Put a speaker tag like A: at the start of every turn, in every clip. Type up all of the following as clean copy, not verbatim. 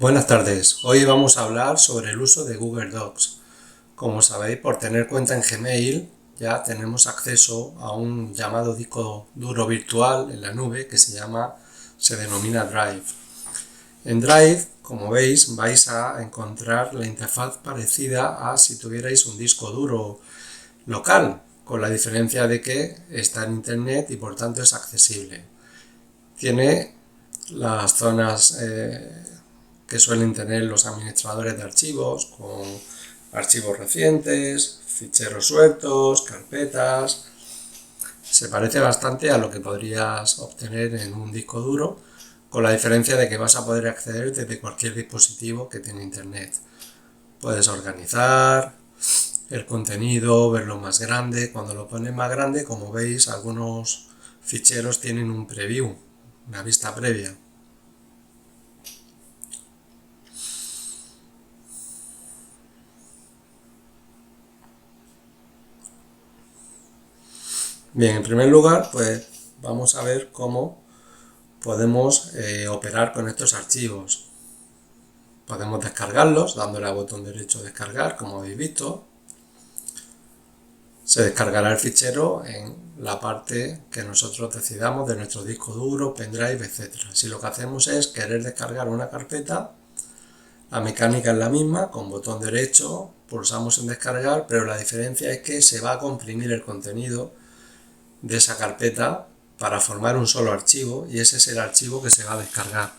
A: Buenas tardes, hoy vamos a hablar sobre el uso de Google Docs. Como sabéis, por tener cuenta en Gmail ya tenemos acceso a un llamado disco duro virtual en la nube que se denomina Drive. En Drive, como veis, vais a encontrar la interfaz parecida a si tuvierais un disco duro local, con la diferencia de que está en internet y por tanto es accesible. Tiene las zonas que suelen tener los administradores de archivos, con archivos recientes, ficheros sueltos, carpetas. Se parece bastante a lo que podrías obtener en un disco duro, con la diferencia de que vas a poder acceder desde cualquier dispositivo que tiene internet. Puedes organizar el contenido, verlo más grande. Cuando lo pones más grande, como veis, algunos ficheros tienen un preview, una vista previa. Bien, en primer lugar, pues vamos a ver cómo podemos operar con estos archivos. Podemos descargarlos dándole al botón derecho descargar, como habéis visto. Se descargará el fichero en la parte que nosotros decidamos de nuestro disco duro, pendrive, etc. Si lo que hacemos es querer descargar una carpeta, la mecánica es la misma, con botón derecho pulsamos en descargar, pero la diferencia es que se va a comprimir el contenido de esa carpeta para formar un solo archivo y ese es el archivo que se va a descargar.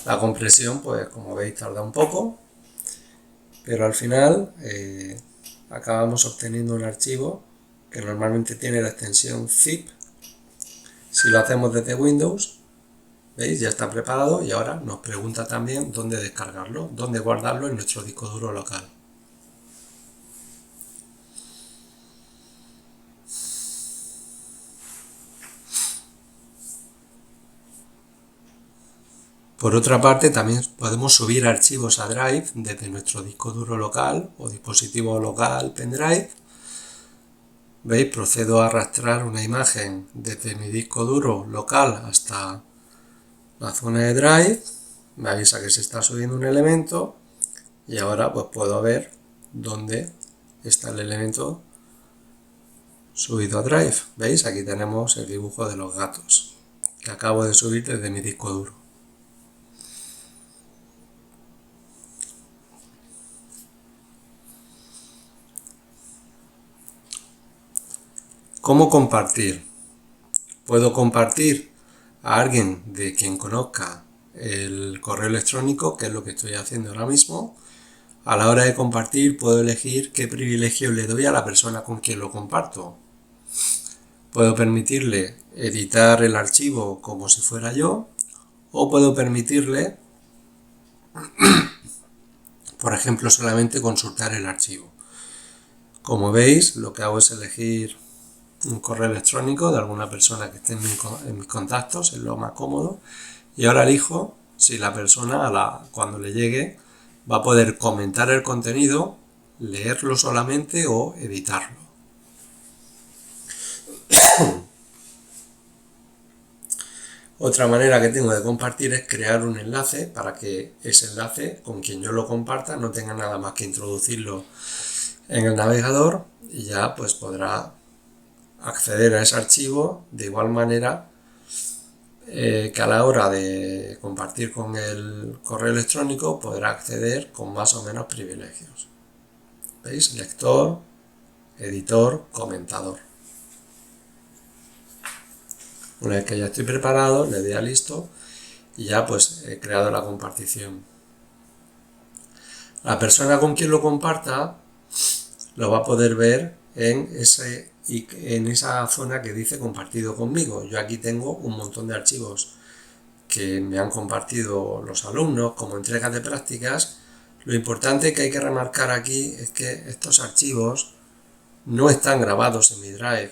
A: La compresión, pues como veis, tarda un poco, pero al final acabamos obteniendo un archivo que normalmente tiene la extensión zip. Si lo hacemos desde Windows, veis, ya está preparado y ahora nos pregunta también dónde descargarlo, dónde guardarlo en nuestro disco duro local. Por otra parte, también podemos subir archivos a Drive desde nuestro disco duro local o dispositivo local pendrive. ¿Veis? Procedo a arrastrar una imagen desde mi disco duro local hasta la zona de Drive. Me avisa que se está subiendo un elemento y ahora pues puedo ver dónde está el elemento subido a Drive. ¿Veis? Aquí tenemos el dibujo de los gatos que acabo de subir desde mi disco duro. ¿Cómo compartir? Puedo compartir a alguien de quien conozca el correo electrónico, que es lo que estoy haciendo ahora mismo. A la hora de compartir puedo elegir qué privilegio le doy a la persona con quien lo comparto. Puedo permitirle editar el archivo como si fuera yo, o puedo permitirle, por ejemplo, solamente consultar el archivo. Como veis, lo que hago es elegir un correo electrónico de alguna persona que esté en mis contactos, es lo más cómodo, y ahora elijo si la persona cuando le llegue va a poder comentar el contenido, leerlo solamente o editarlo. Otra manera que tengo de compartir es crear un enlace para que ese enlace con quien yo lo comparta no tenga nada más que introducirlo en el navegador y ya pues podrá acceder a ese archivo de igual manera que a la hora de compartir con el correo electrónico podrá acceder con más o menos privilegios. ¿Veis? Lector, editor, comentador. Una vez que ya estoy preparado, le doy a listo y ya pues he creado la compartición. La persona con quien lo comparta lo va a poder ver en esa zona que dice compartido conmigo. Yo aquí tengo un montón de archivos que me han compartido los alumnos como entregas de prácticas. Lo importante que hay que remarcar aquí es que estos archivos no están grabados en mi Drive,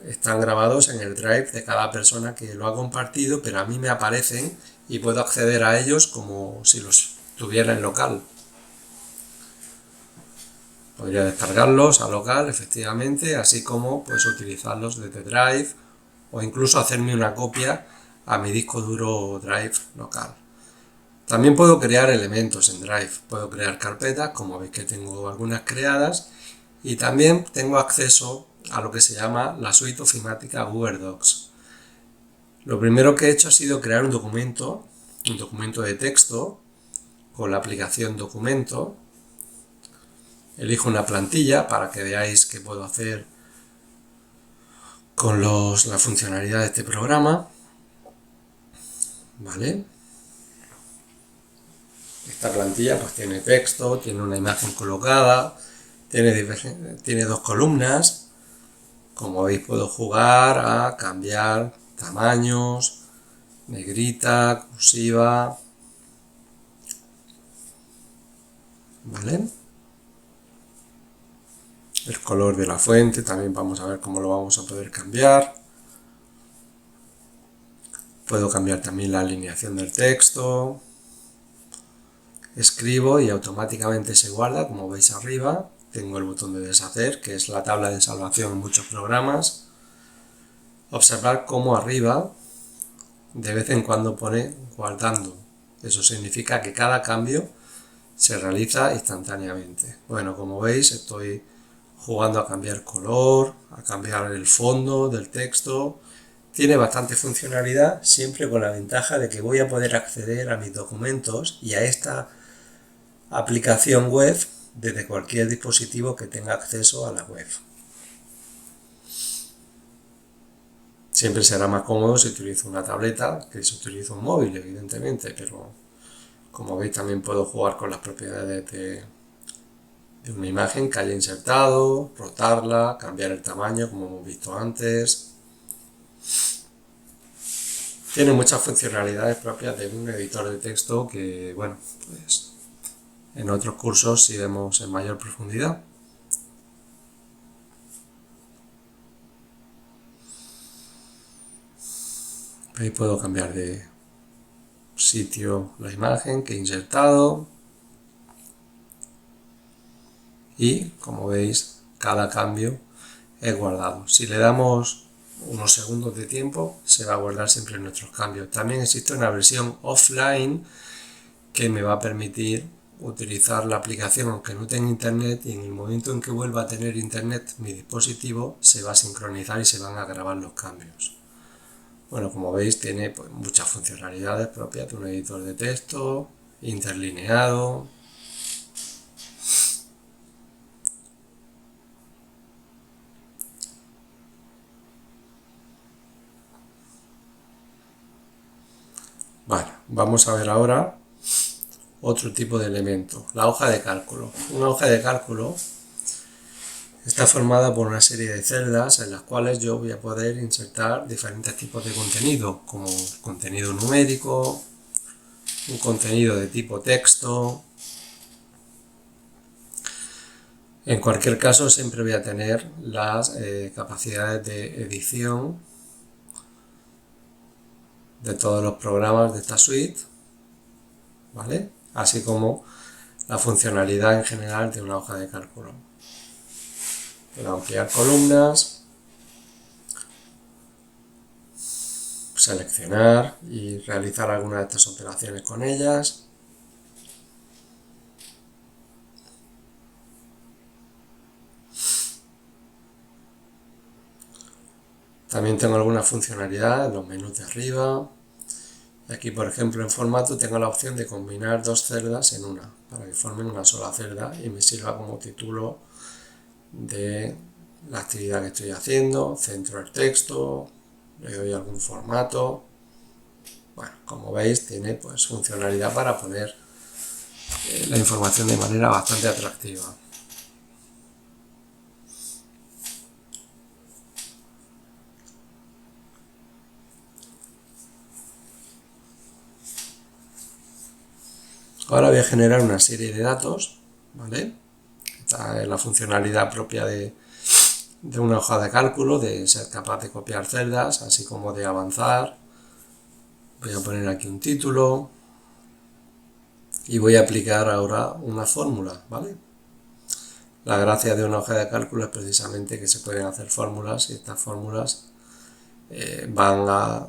A: están grabados en el Drive de cada persona que lo ha compartido, pero a mí me aparecen y puedo acceder a ellos como si los tuviera en local. Podría descargarlos a local, efectivamente, así como pues utilizarlos desde Drive o incluso hacerme una copia a mi disco duro Drive local. También puedo crear elementos en Drive, puedo crear carpetas, como veis que tengo algunas creadas, y también tengo acceso a lo que se llama la suite ofimática Google Docs. Lo primero que he hecho ha sido crear un documento de texto con la aplicación Documento. Elijo una plantilla para que veáis qué puedo hacer con la funcionalidad de este programa. ¿Vale? Esta plantilla pues tiene texto, tiene una imagen colocada, tiene dos columnas. Como veis puedo jugar a cambiar tamaños, negrita, cursiva, ¿vale? El color de la fuente también vamos a ver cómo lo vamos a poder cambiar. Puedo cambiar también la alineación del texto. Escribo y automáticamente se guarda, como veis arriba. Tengo el botón de deshacer, que es la tabla de salvación en muchos programas. Observar cómo arriba de vez en cuando pone guardando. Eso significa que cada cambio se realiza instantáneamente. Bueno, como veis estoy jugando a cambiar color, a cambiar el fondo del texto. Tiene bastante funcionalidad, siempre con la ventaja de que voy a poder acceder a mis documentos y a esta aplicación web desde cualquier dispositivo que tenga acceso a la web. Siempre será más cómodo si utilizo una tableta que si utilizo un móvil, evidentemente, pero como veis también puedo jugar con las propiedades de una imagen que haya insertado, rotarla, cambiar el tamaño como hemos visto antes. Tiene muchas funcionalidades propias de un editor de texto que, bueno, pues en otros cursos sí vemos en mayor profundidad. Ahí puedo cambiar de sitio la imagen que he insertado. Y, como veis, cada cambio es guardado. Si le damos unos segundos de tiempo, se va a guardar siempre nuestros cambios. También existe una versión offline que me va a permitir utilizar la aplicación aunque no tenga internet, y en el momento en que vuelva a tener internet mi dispositivo se va a sincronizar y se van a grabar los cambios. Bueno, como veis tiene pues muchas funcionalidades propias de un editor de texto, interlineado. Vale, vamos a ver ahora otro tipo de elemento, la hoja de cálculo. Una hoja de cálculo está formada por una serie de celdas en las cuales yo voy a poder insertar diferentes tipos de contenido, como contenido numérico, un contenido de tipo texto. En cualquier caso siempre voy a tener las capacidades de edición de todos los programas de esta suite, ¿vale? Así como la funcionalidad en general de una hoja de cálculo. Puedo ampliar columnas, seleccionar y realizar algunas de estas operaciones con ellas. También tengo algunas funcionalidades en los menús de arriba. Aquí, por ejemplo, en formato tengo la opción de combinar dos celdas en una, para que formen una sola celda y me sirva como título de la actividad que estoy haciendo. Centro el texto, le doy algún formato. Bueno, como veis tiene pues funcionalidad para poner la información de manera bastante atractiva. Ahora voy a generar una serie de datos, ¿vale? Esta es la funcionalidad propia de una hoja de cálculo, de ser capaz de copiar celdas, así como de avanzar. Voy a poner aquí un título y voy a aplicar ahora una fórmula, ¿vale? La gracia de una hoja de cálculo es precisamente que se pueden hacer fórmulas y estas fórmulas van a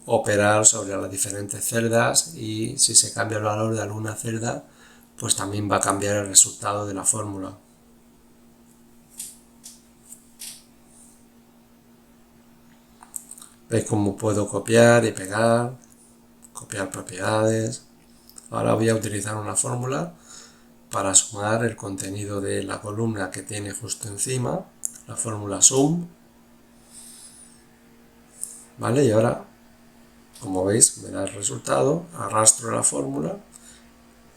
A: operar sobre las diferentes celdas, y si se cambia el valor de alguna celda, pues también va a cambiar el resultado de la fórmula. ¿Veis cómo puedo copiar y pegar? Copiar propiedades. Ahora voy a utilizar una fórmula para sumar el contenido de la columna que tiene justo encima, la fórmula sum. ¿Vale? Y ahora, como veis, me da el resultado, arrastro la fórmula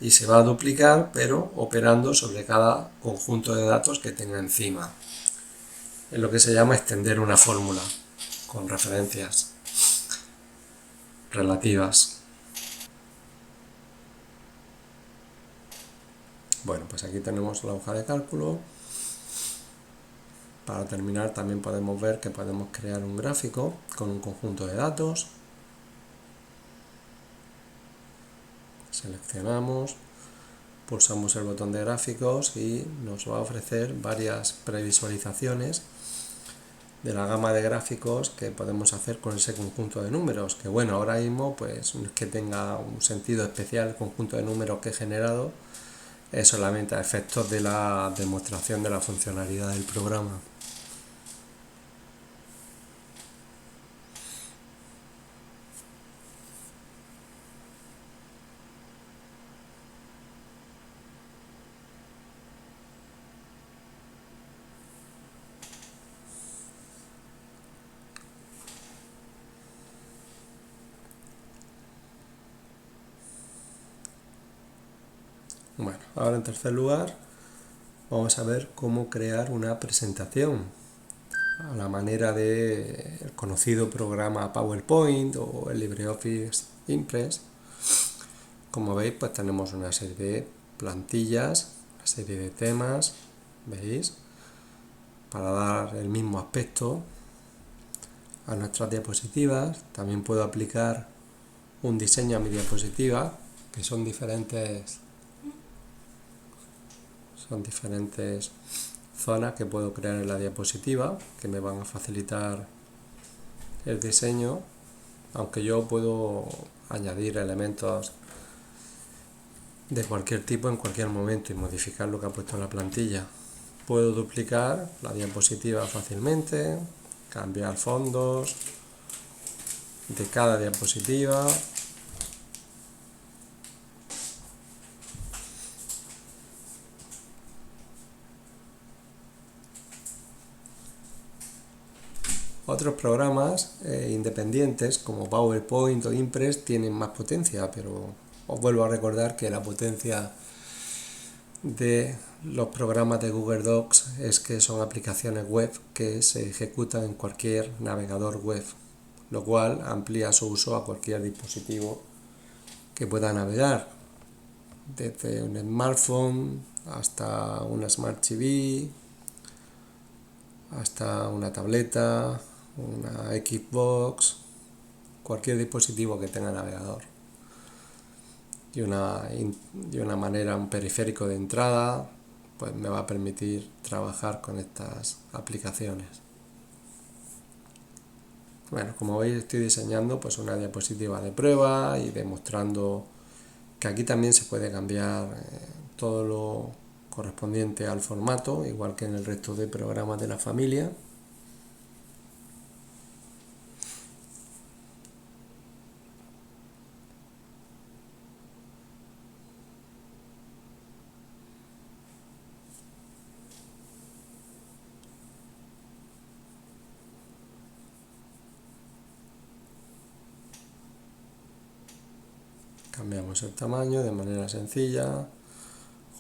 A: y se va a duplicar, pero operando sobre cada conjunto de datos que tenga encima. Es lo que se llama extender una fórmula con referencias relativas. Bueno, pues aquí tenemos la hoja de cálculo. Para terminar, también podemos ver que podemos crear un gráfico con un conjunto de datos. Seleccionamos, pulsamos el botón de gráficos y nos va a ofrecer varias previsualizaciones de la gama de gráficos que podemos hacer con ese conjunto de números, que bueno, ahora mismo pues no es que tenga un sentido especial el conjunto de números que he generado, es solamente a efectos de la demostración de la funcionalidad del programa. Bueno, ahora en tercer lugar vamos a ver cómo crear una presentación a la manera del conocido programa PowerPoint o el LibreOffice Impress. Como veis, pues tenemos una serie de plantillas, una serie de temas, ¿veis? Para dar el mismo aspecto a nuestras diapositivas. También puedo aplicar un diseño a mi diapositiva, que son diferentes zonas que puedo crear en la diapositiva, que me van a facilitar el diseño, aunque yo puedo añadir elementos de cualquier tipo en cualquier momento y modificar lo que ha puesto en la plantilla. Puedo duplicar la diapositiva fácilmente, cambiar fondos de cada diapositiva. Otros programas independientes como PowerPoint o Impress tienen más potencia, pero os vuelvo a recordar que la potencia de los programas de Google Docs es que son aplicaciones web que se ejecutan en cualquier navegador web, lo cual amplía su uso a cualquier dispositivo que pueda navegar, desde un smartphone hasta una Smart TV, hasta una tableta, una Xbox, cualquier dispositivo que tenga navegador. Y una manera, un periférico de entrada, pues me va a permitir trabajar con estas aplicaciones. Bueno, como veis, estoy diseñando pues una diapositiva de prueba y demostrando que aquí también se puede cambiar todo lo correspondiente al formato, igual que en el resto de programas de la familia. Cambiamos el tamaño de manera sencilla,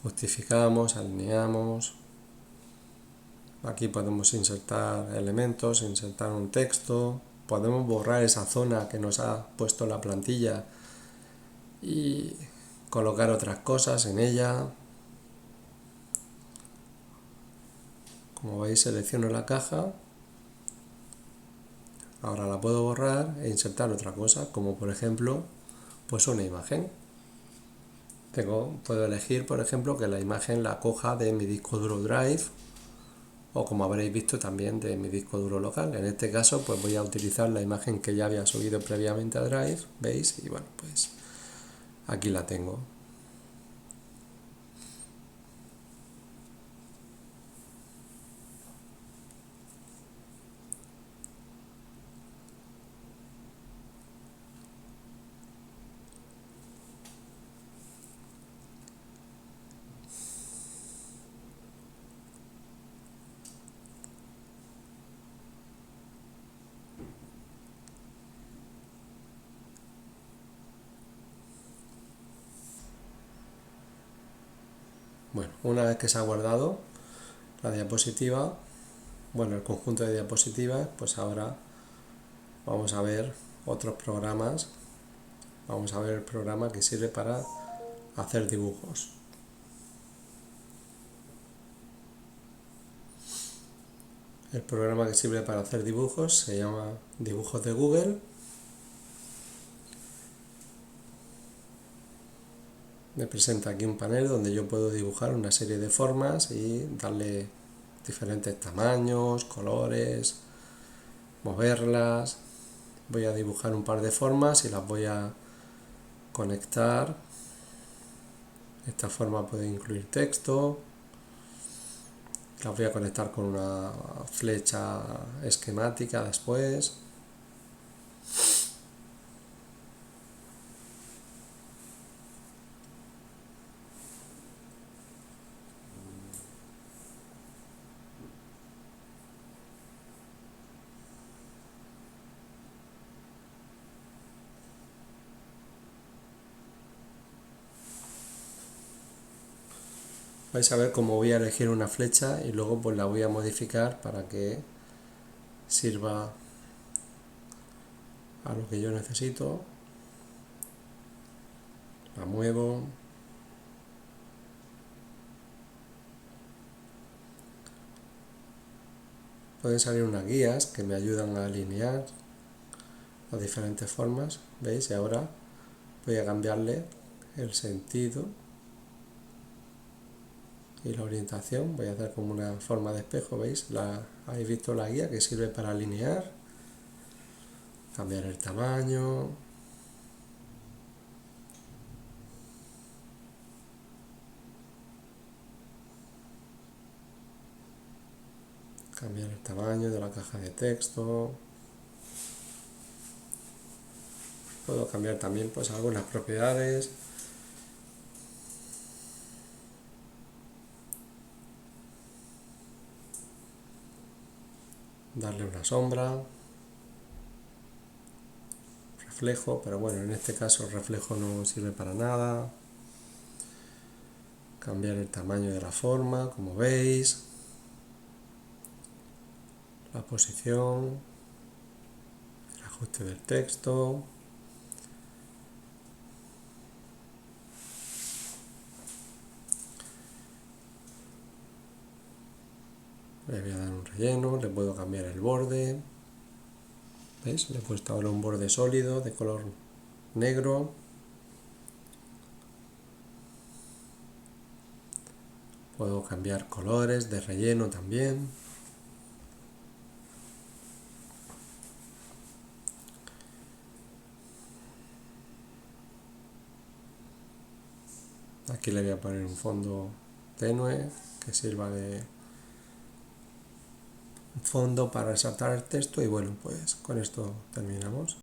A: justificamos, alineamos. Aquí podemos insertar elementos, insertar un texto, podemos borrar esa zona que nos ha puesto la plantilla y colocar otras cosas en ella. Como veis, selecciono la caja, ahora la puedo borrar e insertar otra cosa, como por ejemplo pues una imagen. Puedo elegir, por ejemplo, que la imagen la coja de mi disco duro Drive, o como habréis visto también de mi disco duro local. En este caso pues voy a utilizar la imagen que ya había subido previamente a Drive, ¿veis? Y bueno, pues aquí la tengo. Bueno, una vez que se ha guardado la diapositiva, bueno, el conjunto de diapositivas, pues ahora vamos a ver otros programas. Vamos a ver el programa que sirve para hacer dibujos. El programa que sirve para hacer dibujos se llama Dibujos de Google. Me presenta aquí un panel donde yo puedo dibujar una serie de formas y darle diferentes tamaños, colores, moverlas. Voy a dibujar un par de formas y las voy a conectar. Esta forma puede incluir texto. Las voy a conectar con una flecha esquemática después. Vais a ver cómo voy a elegir una flecha y luego pues la voy a modificar para que sirva a lo que yo necesito. La muevo. Pueden salir unas guías que me ayudan a alinear las diferentes formas, ¿veis? Y ahora voy a cambiarle el sentido y la orientación. Voy a hacer como una forma de espejo, ¿veis? Habéis visto la guía que sirve para alinear, cambiar el tamaño, cambiar el tamaño de la caja de texto. Puedo cambiar también pues algunas propiedades. Darle una sombra, reflejo, pero bueno, en este caso el reflejo no sirve para nada. Cambiar el tamaño de la forma, como veis. La posición, el ajuste del texto. Le voy a dar un relleno, le puedo cambiar el borde. ¿Veis? Le he puesto ahora un borde sólido de color negro. Puedo cambiar colores de relleno también. Aquí le voy a poner un fondo tenue que sirva de fondo para resaltar el texto y bueno, pues con esto terminamos.